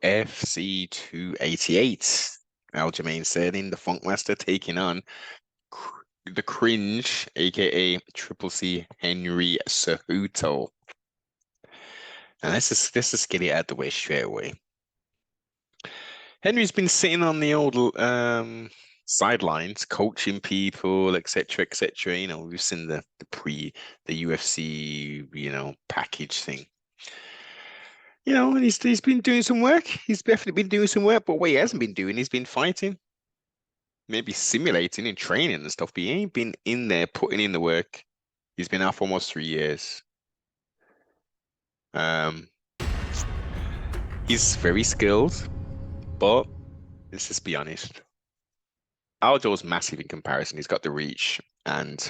UFC 288. Aljamain Sterling, the Funkmaster, taking on the Cringe, aka Triple C Henry Cejudo. And let's just get it out the way straight away. Henry's been sitting on the old sidelines, coaching people, etc., etc. You know, we've seen the UFC, package thing. You know, and he's been doing some work. He's definitely been doing some work, but what he hasn't been doing, he's been fighting, maybe simulating and training and stuff, but he ain't been in there putting in the work. He's been out for almost 3 years. Um, he's very skilled, but let's just be honest. Aljo's massive in comparison. He's got the reach, and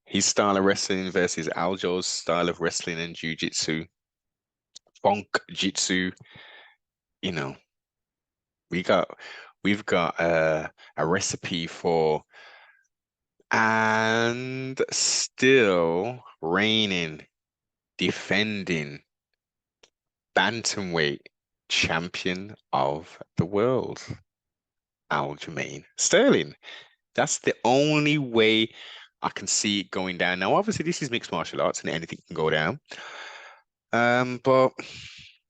his style of wrestling versus Aljo's style of wrestling and jiu-jitsu, funk jitsu, you know, we got we've got a recipe for and still reigning, defending Bantamweight champion of the world, Aljamain Sterling. That's the only way I can see it going down. Now, obviously, this is mixed martial arts and anything can go down. But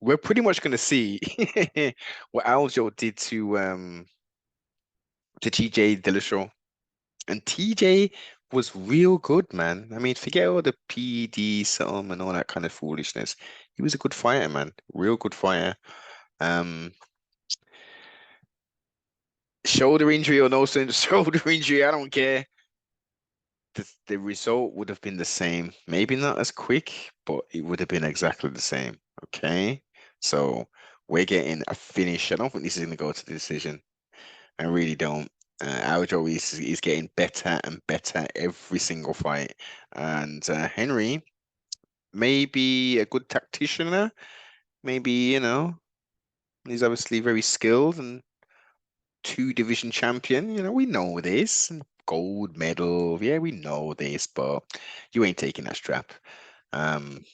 we're pretty much going to see what Aljo did to TJ Dillashaw. And TJ was real good, man. I mean, forget all the PD some and all that kind of foolishness. He was a good fighter, man. Real good fighter. Um, Shoulder injury or no shoulder injury, I don't care. The result would have been the same. Maybe not as quick, but it would have been exactly the same. Okay. So we're getting a finish. I don't think this is going to go to the decision. I really don't. Aljo is getting better and better every single fight. And Henry may be a good tactician. Maybe, he's obviously very skilled and two-division champion. We know this. And gold medal. Yeah, we know this, but you ain't taking that strap. Aljo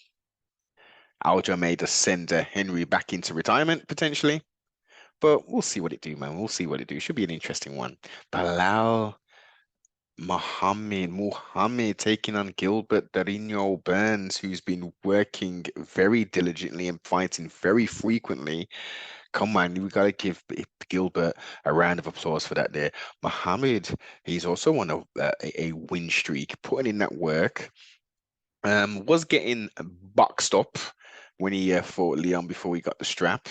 may just send Henry back into retirement potentially. But we'll see what it do, man. We'll see what it do. Should be an interesting one. Bilal Muhammad taking on Gilbert Darino Burns, who's been working very diligently and fighting very frequently. Come on, we gotta give Gilbert a round of applause for that there. Muhammad, he's also on a win streak, putting in that work. Was getting boxed up when he fought Leon before he got the strap.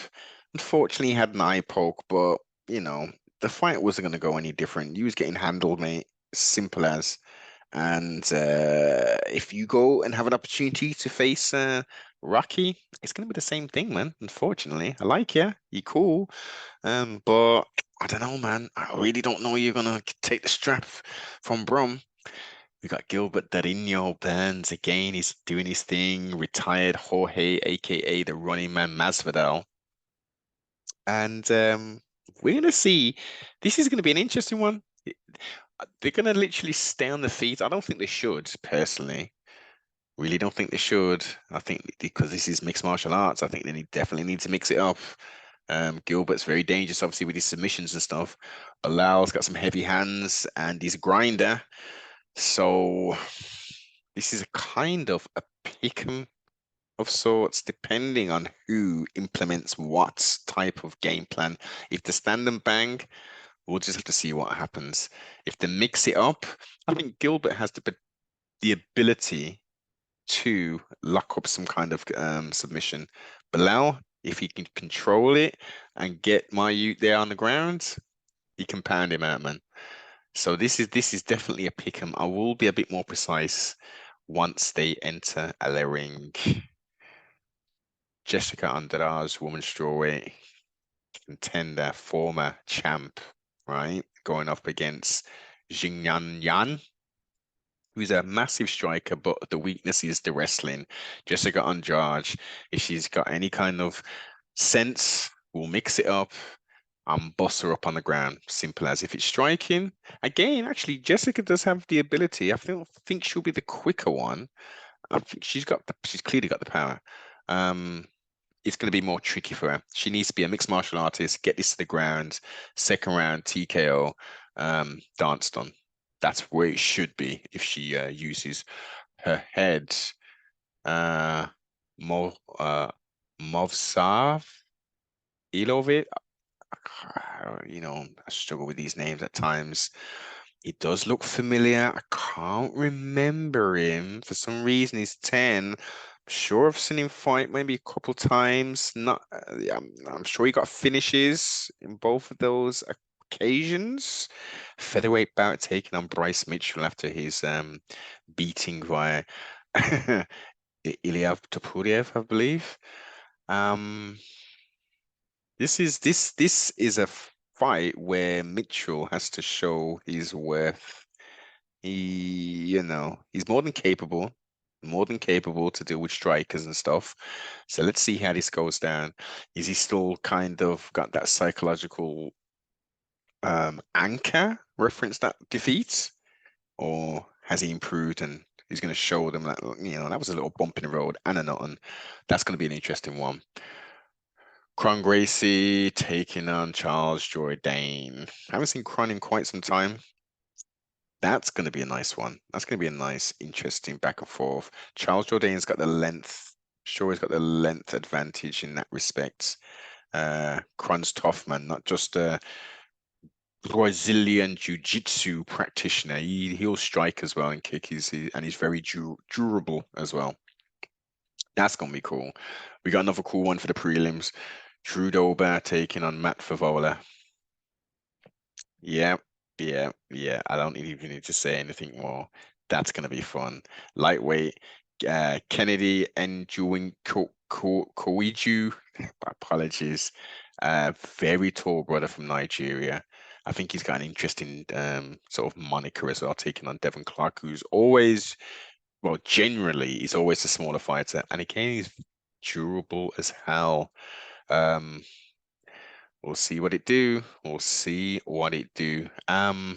Unfortunately, he had an eye poke, but the fight wasn't going to go any different. He was getting handled, mate. Simple as. And if you go and have an opportunity to face Rocky, it's going to be the same thing, man. Unfortunately, I like you. You're cool. But I don't know, man. I really don't know you're going to take the strap from Brum. We got Gilbert Darino Burns again. He's doing his thing. Retired Jorge, aka the running man Masvidal. And we're gonna see. This is gonna be an interesting one. They're gonna literally stay on the feet. I don't think they should, personally. Really don't think they should. I think because this is mixed martial arts, I think they definitely need to mix it up. Gilbert's very dangerous, obviously, with his submissions and stuff. Bilal's got some heavy hands and he's a grinder. So this is a kind of a pick'em of sorts, depending on who implements what type of game plan. If they stand and bang, we'll just have to see what happens. If they mix it up, I think Gilbert has the ability to lock up some kind of submission. Bilal, if he can control it and get my youth there on the ground, he can pound him out, man. So this is definitely a pick 'em. I will be a bit more precise once they enter a ring. Jessica Andrade, woman strawweight contender, former champ, right? Going up against Xingyan Yan, who's a massive striker, but the weakness is the wrestling. Jessica Andrade, if she's got any kind of sense, we'll mix it up and bust her up on the ground. Simple as. If it's striking, again, actually, Jessica does have the ability. I think she'll be the quicker one. I think she's clearly got the power. it's going to be more tricky for her. She needs to be a mixed martial artist, get this to the ground, second round TKO, dance done. That's where it should be if she uses her head. Uh, Mov, Movsav Ilovic. I struggle with these names at times. He does look familiar. I can't remember him. For some reason, he's 10. I'm sure I've seen him fight maybe a couple times. Not, yeah, I'm sure he got finishes in both of those occasions. Featherweight bout taking on Bryce Mitchell after his beating by Ilya Topuriev, I believe. Um, this is a fight where Mitchell has to show his worth. He's more than capable to deal with strikers and stuff. So let's see how this goes down. Is he still kind of got that psychological anchor reference that defeat, or has he improved and he's going to show them that that was a little bump in the road and a nothing. That's going to be an interesting one. Cron Gracie taking on Charles Jourdain. I haven't seen Cron in quite some time. That's going to be a nice one. That's going to be a nice, interesting back and forth. Charles Jourdain's got the length. Sure, he's got the length advantage in that respect. Cron's tough, man, not just a Brazilian jiu-jitsu practitioner. He'll strike as well and kick. And he's very durable as well. That's gonna be cool. We got another cool one for the prelims. Drew Dober taking on Matt Favola. Yeah, yeah. I don't even need to say anything more. That's gonna be fun. Lightweight, Kennedy and Koiju. Apologies. Very tall brother from Nigeria. I think he's got an interesting sort of moniker as well, taking on Devin Clark, who's always, well, generally, he's always a smaller fighter. And again, he's durable as hell. Um, we'll see what it do. We'll see what it do. I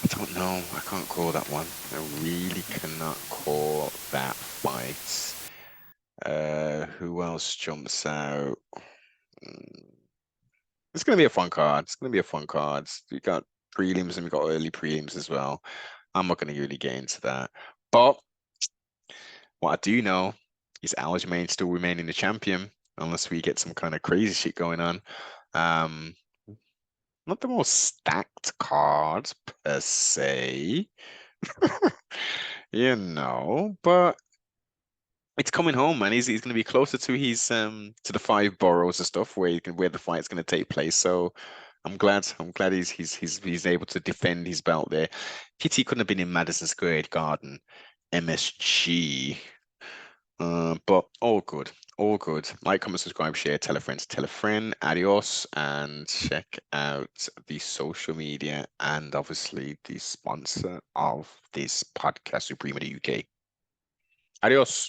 don't know. I can't call that one. I really cannot call that fight. Who else jumps out? It's gonna be a fun card. It's gonna be a fun card. We got prelims and we got early prelims as well. I'm not gonna really get into that. But what I do know is Aljamain still remaining the champion, unless we get some kind of crazy shit going on. Um, Not the most stacked cards per se, but it's coming home, man. He's going to be closer to his to the five boroughs and stuff where the fight's going to take place. So I'm glad he's able to defend his belt there. Pity couldn't have been in Madison Square Garden, MSG. But all good, all good. Like, comment, subscribe, share, tell a friend to tell a friend. Adios, and check out the social media and obviously the sponsor of this podcast, Suprema the UK. Adios.